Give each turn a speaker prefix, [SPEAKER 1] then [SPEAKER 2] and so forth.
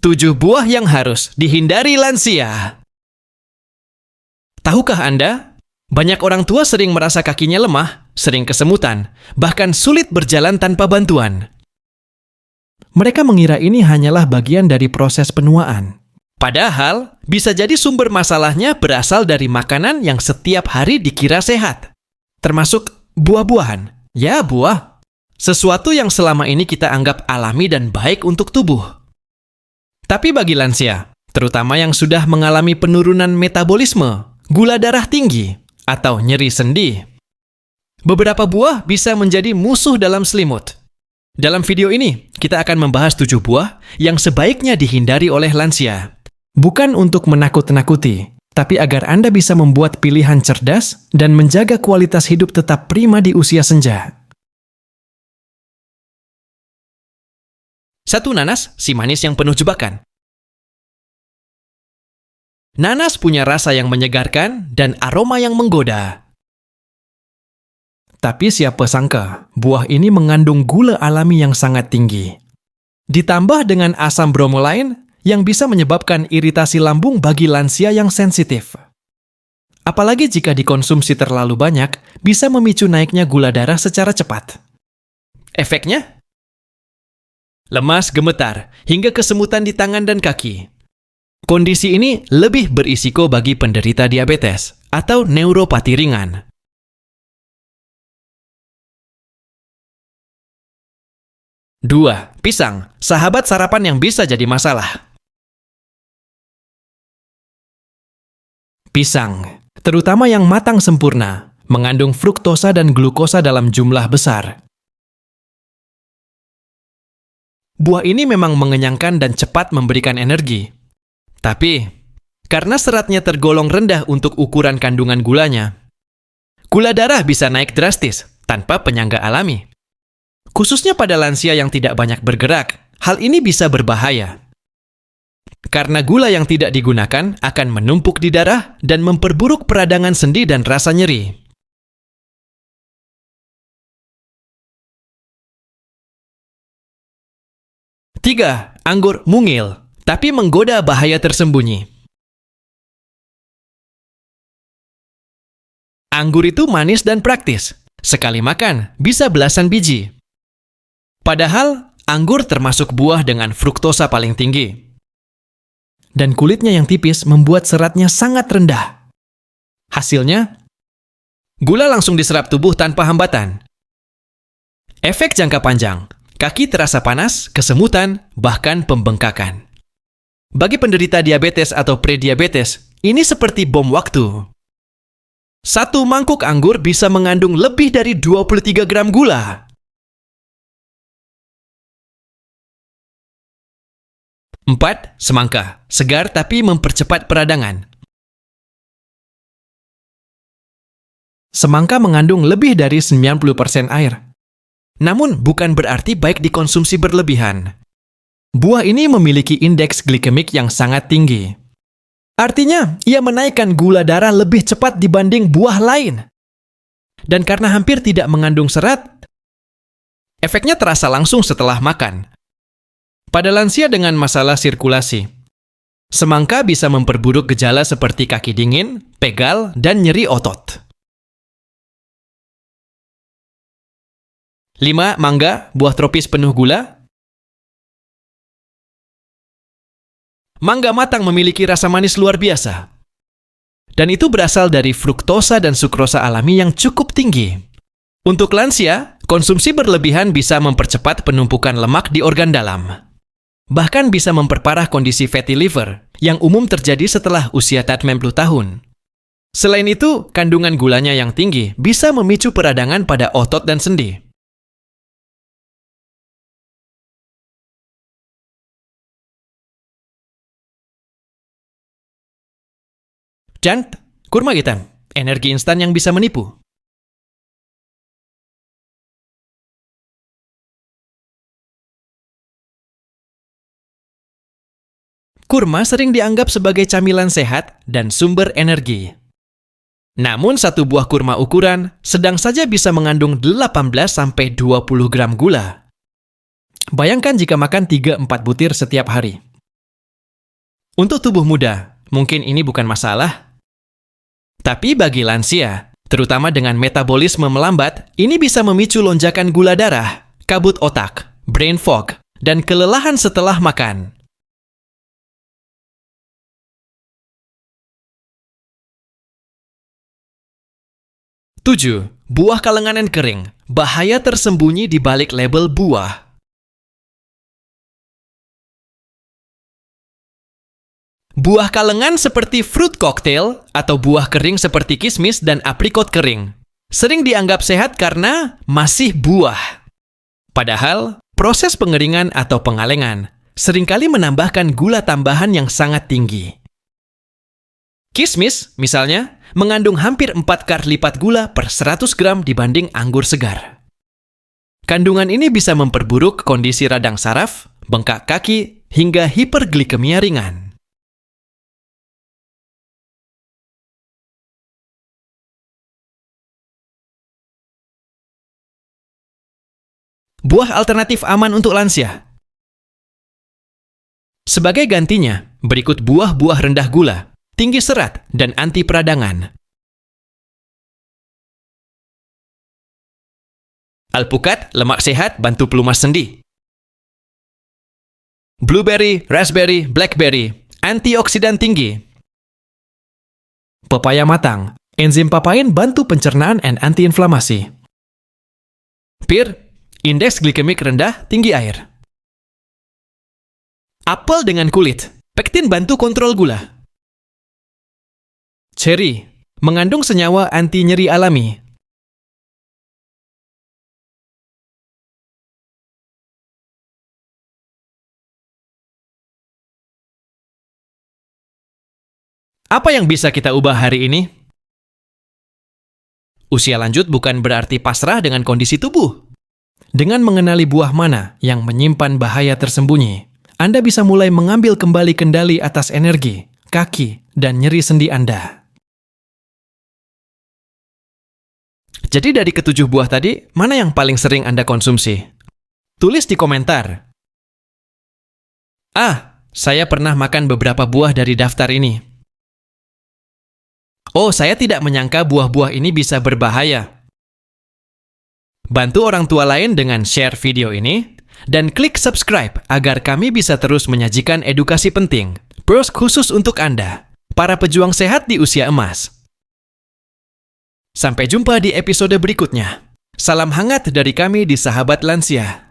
[SPEAKER 1] 7 buah yang harus dihindari lansia. Tahukah Anda, banyak orang tua sering merasa kakinya lemah, sering kesemutan, bahkan sulit berjalan tanpa bantuan. Mereka mengira ini hanyalah bagian dari proses penuaan. Padahal, bisa jadi sumber masalahnya berasal dari makanan yang setiap hari dikira sehat. Termasuk buah-buahan. Ya, buah. Sesuatu yang selama ini kita anggap alami dan baik untuk tubuh. Tapi bagi lansia, terutama yang sudah mengalami penurunan metabolisme, gula darah tinggi, atau nyeri sendi, beberapa buah bisa menjadi musuh dalam selimut. Dalam video ini, kita akan membahas 7 buah yang sebaiknya dihindari oleh lansia. Bukan untuk menakut-nakuti, tapi agar Anda bisa membuat pilihan cerdas dan menjaga kualitas hidup tetap prima di usia senja. 1. Nanas, si manis yang penuh jebakan. Nanas punya rasa yang menyegarkan dan aroma yang menggoda. Tapi siapa sangka, buah ini mengandung gula alami yang sangat tinggi. Ditambah dengan asam bromelain yang bisa menyebabkan iritasi lambung bagi lansia yang sensitif. Apalagi jika dikonsumsi terlalu banyak, bisa memicu naiknya gula darah secara cepat. Efeknya? Lemas, gemetar, hingga kesemutan di tangan dan kaki. Kondisi ini lebih berisiko bagi penderita diabetes atau neuropati ringan. 2. Pisang, sahabat sarapan yang bisa jadi masalah. Pisang, terutama yang matang sempurna, mengandung fruktosa dan glukosa dalam jumlah besar. Buah ini memang mengenyangkan dan cepat memberikan energi. Tapi, karena seratnya tergolong rendah untuk ukuran kandungan gulanya, gula darah bisa naik drastis tanpa penyangga alami. Khususnya pada lansia yang tidak banyak bergerak, hal ini bisa berbahaya. Karena gula yang tidak digunakan akan menumpuk di darah dan memperburuk peradangan sendi dan rasa nyeri. 3. Anggur mungil, tapi menggoda bahaya tersembunyi. Anggur itu manis dan praktis. Sekali makan, bisa belasan biji. Padahal, anggur termasuk buah dengan fruktosa paling tinggi. Dan kulitnya yang tipis membuat seratnya sangat rendah. Hasilnya, gula langsung diserap tubuh tanpa hambatan. Efek jangka panjang. Kaki terasa panas, kesemutan, bahkan pembengkakan. Bagi penderita diabetes atau prediabetes, ini seperti bom waktu. 1 mangkuk anggur bisa mengandung lebih dari 23 gram gula. 4. Semangka, segar tapi mempercepat peradangan. Semangka mengandung lebih dari 90% air. Namun, bukan berarti baik dikonsumsi berlebihan. Buah ini memiliki indeks glikemik yang sangat tinggi. Artinya, ia menaikkan gula darah lebih cepat dibanding buah lain. Dan karena hampir tidak mengandung serat, efeknya terasa langsung setelah makan. Pada lansia dengan masalah sirkulasi, semangka bisa memperburuk gejala seperti kaki dingin, pegal, dan nyeri otot. 5. Mangga, buah tropis penuh gula. Mangga matang memiliki rasa manis luar biasa. Dan itu berasal dari fruktosa dan sukrosa alami yang cukup tinggi. Untuk lansia, konsumsi berlebihan bisa mempercepat penumpukan lemak di organ dalam. Bahkan bisa memperparah kondisi fatty liver yang umum terjadi setelah usia 90 tahun. Selain itu, kandungan gulanya yang tinggi bisa memicu peradangan pada otot dan sendi. Dan kurma hitam, energi instan yang bisa menipu. Kurma sering dianggap sebagai camilan sehat dan sumber energi. Namun satu buah kurma ukuran sedang saja bisa mengandung 18-20 gram gula. Bayangkan jika makan 3-4 butir setiap hari. Untuk tubuh muda, mungkin ini bukan masalah. Tapi bagi lansia, terutama dengan metabolisme melambat, ini bisa memicu lonjakan gula darah, kabut otak, brain fog, dan kelelahan setelah makan. Tujuh, buah kalenganan kering. Bahaya tersembunyi di balik label buah. Buah kalengan seperti fruit cocktail atau buah kering seperti kismis dan aprikot kering sering dianggap sehat karena masih buah. Padahal, proses pengeringan atau pengalengan seringkali menambahkan gula tambahan yang sangat tinggi. Kismis, misalnya, mengandung hampir 4 kali lipat gula per 100 gram dibanding anggur segar. Kandungan ini bisa memperburuk kondisi radang saraf, bengkak kaki, hingga hiperglikemia ringan. Buah alternatif aman untuk lansia. Sebagai gantinya, berikut buah-buah rendah gula, tinggi serat, dan anti peradangan. Alpukat, lemak sehat, bantu pelumas sendi. Blueberry, raspberry, blackberry, antioksidan tinggi. Pepaya matang, enzim papain bantu pencernaan dan antiinflamasi. Pir, indeks glikemik rendah, tinggi air. Apel dengan kulit, pektin bantu kontrol gula. Cherry, mengandung senyawa anti nyeri alami. Apa yang bisa kita ubah hari ini? Usia lanjut bukan berarti pasrah dengan kondisi tubuh. Dengan mengenali buah mana yang menyimpan bahaya tersembunyi, Anda bisa mulai mengambil kembali kendali atas energi, kaki, dan nyeri sendi Anda. Jadi dari ketujuh buah tadi, mana yang paling sering Anda konsumsi? Tulis di komentar. Saya pernah makan beberapa buah dari daftar ini. Oh, saya tidak menyangka buah-buah ini bisa berbahaya. Bantu orang tua lain dengan share video ini, dan klik subscribe agar kami bisa terus menyajikan edukasi penting, khusus untuk Anda, para pejuang sehat di usia emas. Sampai jumpa di episode berikutnya. Salam hangat dari kami di Sahabat Lansia.